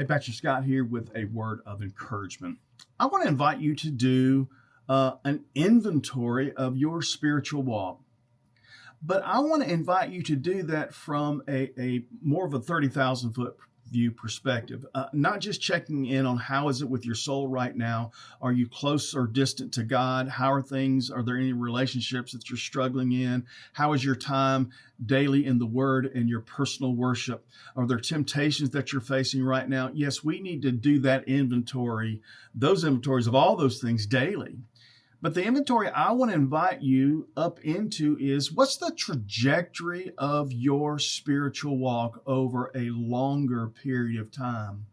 Hey, Pastor Scott here with a word of encouragement. I want to invite you to do an inventory of your spiritual walk. But I want to invite you to do that from a more of a 30,000 foot view perspective, not just checking in on how is it with your soul right now. Are you close or distant to God? How are things? Are there any relationships that you're struggling in? How is your time daily in the Word and your personal worship? Are there temptations that you're facing right now? Yes, we need to do that inventory, those inventories of all those things daily. But the inventory I want to invite you up into is, what's the trajectory of your spiritual walk over a longer period of time?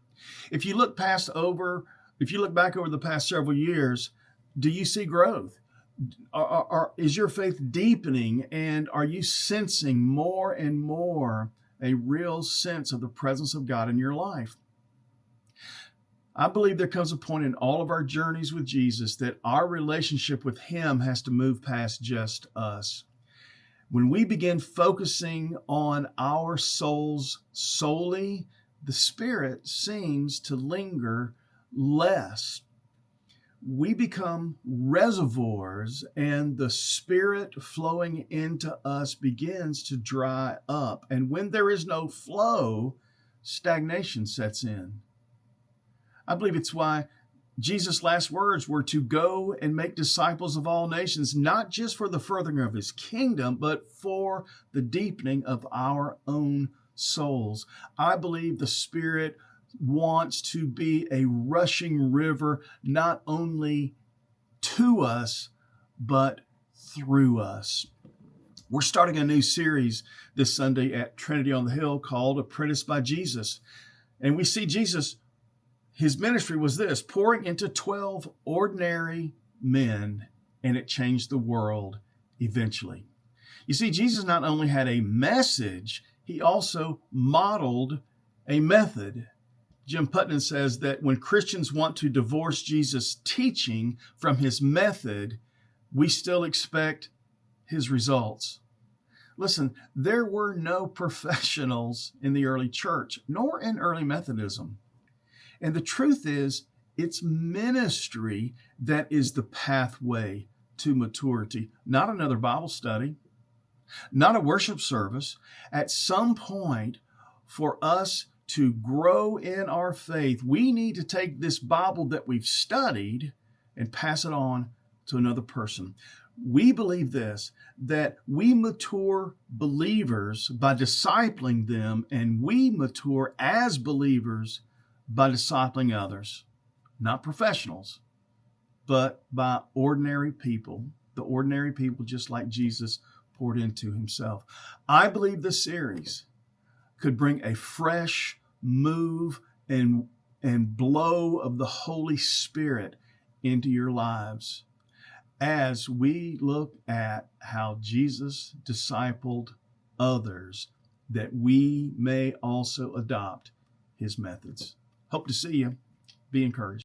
If you look back over the past several years, do you see growth? Is your faith deepening, and are you sensing more and more a real sense of the presence of God in your life? I believe there comes a point in all of our journeys with Jesus that our relationship with Him has to move past just us. When we begin focusing on our souls solely, the Spirit seems to linger less. We become reservoirs, and the Spirit flowing into us begins to dry up. And when there is no flow, stagnation sets in. I believe it's why Jesus' last words were to go and make disciples of all nations, not just for the furthering of His kingdom, but for the deepening of our own souls. I believe the Spirit wants to be a rushing river, not only to us, but through us. We're starting a new series this Sunday at Trinity on the Hill called Apprenticed by Jesus. And we see Jesus, His ministry was this: pouring into 12 ordinary men, and it changed the world eventually. You see, Jesus not only had a message, He also modeled a method. Jim Putnam says that when Christians want to divorce Jesus' teaching from His method, we still expect His results. Listen, there were no professionals in the early church, nor in early Methodism. And the truth is, it's ministry that is the pathway to maturity, not another Bible study, not a worship service. At some point, for us to grow in our faith, we need to take this Bible that we've studied and pass it on to another person. We believe this, that we mature believers by discipling them, and we mature as believers by discipling others, not professionals, but by ordinary people, the ordinary people just like Jesus poured into Himself. I believe this series could bring a fresh move and blow of the Holy Spirit into your lives as we look at how Jesus discipled others, that we may also adopt His methods. Hope to see you. Be encouraged.